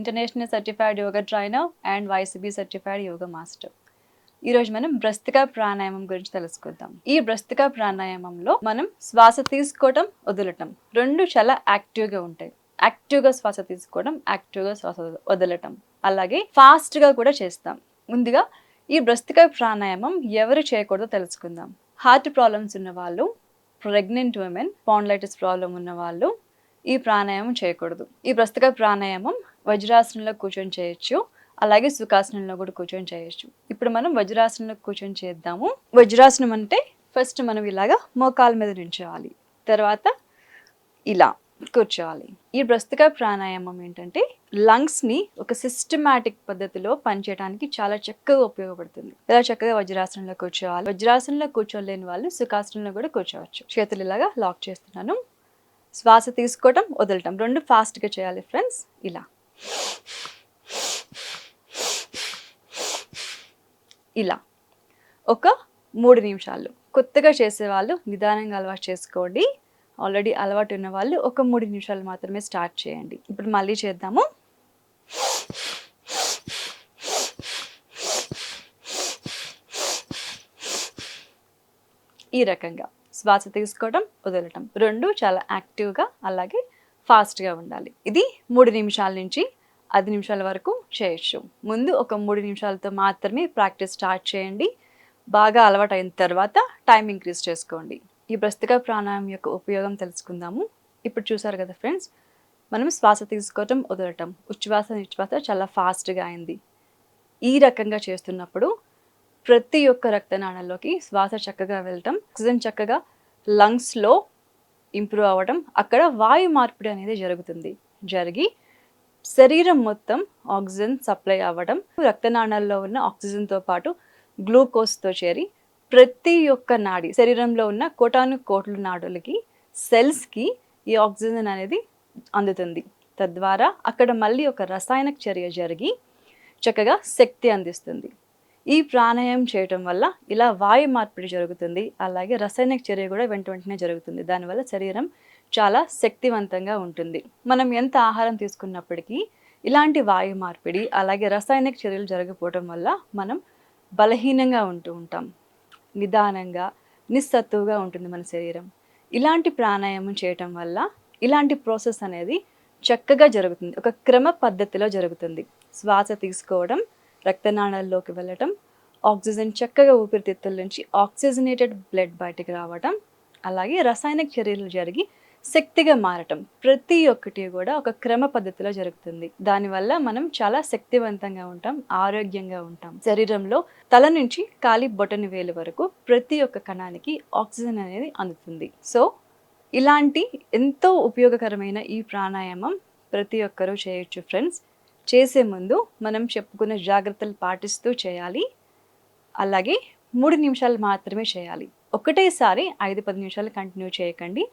International certified yoga trainer and YCB certified yoga master. ఈరోజు మనం భ్రస్తికా ప్రాణాయామం గురించి తెలుసుకుందాం. ఈ భ్రస్తికా ప్రాణాయామంలో మనం శ్వాస తీసుకోవటం, వదలటం రెండు చాలా యాక్టివ్గా ఉంటాయి. యాక్టివ్గా శ్వాస తీసుకోవడం, యాక్టివ్గా శ్వాస వదలటం, అలాగే ఫాస్ట్గా కూడా చేస్తాం. ముందుగా ఈ భ్రస్తికా ప్రాణాయామం ఎవరు చేయకూడదో తెలుసుకుందాం. హార్ట్ ప్రాబ్లమ్స్ ఉన్న వాళ్ళు, ప్రెగ్నెంట్ ఉమెన్, స్పాండిలైటిస్ ప్రాబ్లం ఉన్న వాళ్ళు ఈ ప్రాణాయామం చేయకూడదు. ఈ భ్రస్తికా ప్రాణాయామం వజ్రాసనంలో కూర్చొని చేయొచ్చు, అలాగే సుఖాసనంలో కూడా కూర్చొని చేయొచ్చు. ఇప్పుడు మనం వజ్రాసనంలో కూర్చొని చేద్దాము. వజ్రాసనం అంటే ఫస్ట్ మనం ఇలాగా మోకాల మీద నిల్చోవాలి, తర్వాత ఇలా కూర్చోవాలి. ఈ భ్రస్తికా ప్రాణాయామం ఏంటంటే లంగ్స్ ని ఒక సిస్టమాటిక్ పద్ధతిలో పనిచేయడానికి చాలా చక్కగా ఉపయోగపడుతుంది. ఇలా చక్కగా వజ్రాసనంలో కూర్చోవాలి. వజ్రాసనంలో కూర్చోలేని వాళ్ళు సుఖాసనంలో కూడా కూర్చోవచ్చు. చేతులు ఇలాగా లాక్ చేస్తున్నాను. శ్వాస తీసుకోవటం, వదలటం రెండు ఫాస్ట్గా చేయాలి ఫ్రెండ్స్. ఇలా ఇలా ఒక 3 నిమిషాలు. కొత్తగా చేసేవాళ్ళు నిదానంగా అలవాటు చేసుకోండి. ఆల్రెడీ అలవాటు ఉన్న వాళ్ళు ఒక 3 నిమిషాలు మాత్రమే స్టార్ట్ చేయండి. ఇప్పుడు మళ్ళీ చేద్దాము. ఈ రకంగా శ్వాస తీసుకోవడం, వదలటం రెండు చాలా యాక్టివ్గా అలాగే ఫాస్ట్గా ఉండాలి. ఇది 3 నిమిషాల నుంచి 5 నిమిషాల వరకు చేయొచ్చు. ముందు ఒక 3 నిమిషాలతో మాత్రమే ప్రాక్టీస్ స్టార్ట్ చేయండి. బాగా అలవాటు అయిన తర్వాత టైం ఇంక్రీజ్ చేసుకోండి. ఈ భ్రస్తికా ప్రాణాయామం యొక్క ఉపయోగం తెలుసుకుందాము. ఇప్పుడు చూసారు కదా ఫ్రెండ్స్, మనం శ్వాస తీసుకోవటం, వదలటం, ఉచ్ఛ్వాస నిశ్వాస చాలా ఫాస్ట్గా అయింది. ఈ రకంగా చేస్తున్నప్పుడు ప్రతి ఒక్క రక్తనాళాల్లోకి శ్వాస చక్కగా వెళ్ళటం, ఆక్సిజన్ చక్కగా లంగ్స్లో ఇంప్రూవ్ అవ్వడం, అక్కడ వాయు మార్పిడి అనేది జరిగి శరీరం మొత్తం ఆక్సిజన్ సప్లై అవ్వడం, రక్తనాళాల్లో ఉన్న ఆక్సిజన్తో పాటు గ్లూకోజ్తో చేరి ప్రతి ఒక్క నాడి శరీరంలో ఉన్న కోటాను కోట్ల నాడులకి, సెల్స్కి ఈ ఆక్సిజన్ అనేది అందుతుంది. తద్వారా అక్కడ మళ్ళీ ఒక రసాయనిక చర్య జరిగి చక్కగా శక్తి అందిస్తుంది. ఈ ప్రాణాయామం చేయటం వల్ల ఇలా వాయు మార్పిడి జరుగుతుంది, అలాగే రసాయనిక చర్య కూడా వెంటనే జరుగుతుంది. దానివల్ల శరీరం చాలా శక్తివంతంగా ఉంటుంది. మనం ఎంత ఆహారం తీసుకున్నప్పటికీ ఇలాంటి వాయు మార్పిడి అలాగే రసాయనిక చర్యలు జరగకపోవడం వల్ల మనం బలహీనంగా ఉంటాం. నిదానంగా నిస్సత్తువుగా ఉంటుంది మన శరీరం. ఇలాంటి ప్రాణాయామం చేయటం వల్ల ఇలాంటి ప్రాసెస్ అనేది చక్కగా జరుగుతుంది, ఒక క్రమ పద్ధతిలో జరుగుతుంది. శ్వాస తీసుకోవడం, రక్తనాళాల్లోకి వెళ్ళటం, ఆక్సిజన్ చక్కగా ఊపిరితిత్తుల నుంచి ఆక్సిజనేటెడ్ బ్లడ్ బయటికి రావటం, అలాగే రసాయనిక చర్యలు జరిగి శక్తిగా మారటం ప్రతి ఒక్కటి కూడా ఒక క్రమ పద్ధతిలో జరుగుతుంది. దానివల్ల మనం చాలా శక్తివంతంగా ఉంటాం, ఆరోగ్యంగా ఉంటాం. శరీరంలో తల నుంచి కాలి బొటని వేలు వరకు ప్రతి ఒక్క కణానికి ఆక్సిజన్ అనేది అందుతుంది. సో ఇలాంటి ఎంతో ఉపయోగకరమైన ఈ ప్రాణాయామం ప్రతి ఒక్కరూ చేయొచ్చు ఫ్రెండ్స్. చేసే ముందు మనం చెప్పుకున్న జాగ్రత్తలు పాటిస్తూ చేయాలి. అలాగే 3 నిమిషాలు మాత్రమే చేయాలి. ఒకటేసారి 5-10 నిమిషాలు కంటిన్యూ చేయకండి.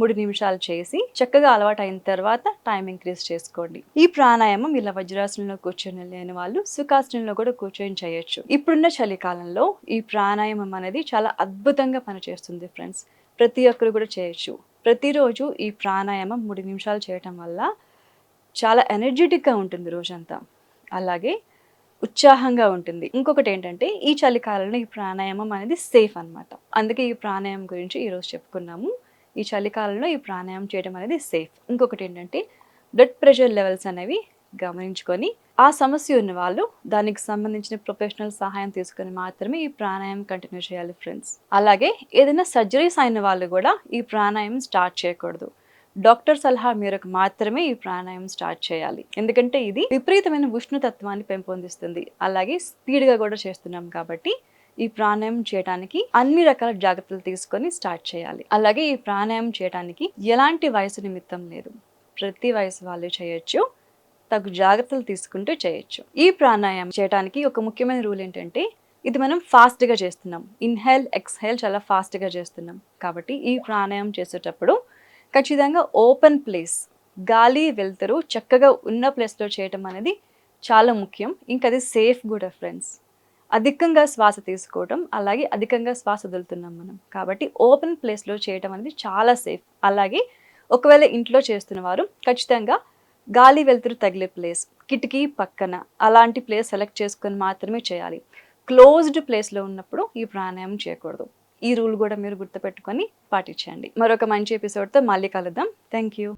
3 నిమిషాలు చేసి చక్కగా అలవాటు అయిన తర్వాత టైం ఇంక్రీజ్ చేసుకోండి. ఈ ప్రాణాయామం ఇలా వజ్రాసనంలో కూర్చొని లేని వాళ్ళు సుఖాసనంలో కూడా కూర్చొని చేయొచ్చు. ఇప్పుడున్న చలికాలంలో ఈ ప్రాణాయామం అనేది చాలా అద్భుతంగా పనిచేస్తుంది ఫ్రెండ్స్. ప్రతి ఒక్కరు కూడా చేయొచ్చు. ప్రతిరోజు ఈ ప్రాణాయామం 3 నిమిషాలు చేయటం వల్ల చాలా ఎనర్జెటిక్గా ఉంటుంది రోజంతా, అలాగే ఉత్సాహంగా ఉంటుంది. ఇంకొకటి ఏంటంటే ఈ చలికాలంలో ఈ ప్రాణాయామం అనేది సేఫ్ అన్నమాట. అందుకే ఈ ప్రాణాయామం గురించి ఈరోజు చెప్పుకున్నాము. ఈ చలికాలంలో ఈ ప్రాణాయామం చేయడం అనేది సేఫ్. ఇంకొకటి ఏంటంటే బ్లడ్ ప్రెషర్ లెవెల్స్ అనేవి గమనించుకొని ఆ సమస్య ఉన్న వాళ్ళు దానికి సంబంధించిన ప్రొఫెషనల్ సహాయం తీసుకొని మాత్రమే ఈ ప్రాణాయామం కంటిన్యూ చేయాలి ఫ్రెండ్స్. అలాగే ఏదైనా సర్జరీస్ అయిన వాళ్ళు కూడా ఈ ప్రాణాయామం స్టార్ట్ చేయకూడదు. డాక్టర్ సలహా మేరకు మాత్రమే ఈ ప్రాణాయామం స్టార్ట్ చేయాలి. ఎందుకంటే ఇది విపరీతమైన ఉష్ణతత్వాన్ని పెంపొందిస్తుంది, అలాగే స్పీడ్గా కూడా చేస్తున్నాం కాబట్టి ఈ ప్రాణాయామం చేయడానికి అన్ని రకాల జాగ్రత్తలు తీసుకొని స్టార్ట్ చేయాలి. అలాగే ఈ ప్రాణాయామం చేయడానికి ఎలాంటి వయసు నిమిత్తం లేదు, ప్రతి వయసు వాళ్ళు చేయొచ్చు, తగు జాగ్రత్తలు తీసుకుంటూ చేయొచ్చు. ఈ ప్రాణాయామం చేయడానికి ఒక ముఖ్యమైన రూల్ ఏంటంటే ఇది మనం ఫాస్ట్గా చేస్తున్నాం. ఇన్హేల్ ఎక్స్హేల్ చాలా ఫాస్ట్గా చేస్తున్నాం కాబట్టి ఈ ప్రాణాయామం చేసేటప్పుడు ఖచ్చితంగా ఓపెన్ ప్లేస్, గాలి వెళ్తురు చక్కగా ఉన్న ప్లేస్లో చేయటం అనేది చాలా ముఖ్యం. ఇంకా అది సేఫ్ కూడా ఫ్రెండ్స్. అధికంగా శ్వాస తీసుకోవడం, అలాగే అధికంగా శ్వాస వదులుతున్నాం మనం కాబట్టి ఓపెన్ ప్లేస్లో చేయటం అనేది చాలా సేఫ్. అలాగే ఒకవేళ ఇంట్లో చేస్తున్న వారు ఖచ్చితంగా గాలి వెలుతురు తగిలే ప్లేస్, కిటికీ పక్కన అలాంటి ప్లేస్ సెలెక్ట్ చేసుకొని మాత్రమే చేయాలి. క్లోజ్డ్ ప్లేస్లో ఉన్నప్పుడు ఈ ప్రాణాయామం చేయకూడదు. ఈ రూల్ కూడా మీరు గుర్తుపెట్టుకొని పాటించండి. మరొక మంచి ఎపిసోడ్తో మళ్ళీ కలుద్దాం. Thank you.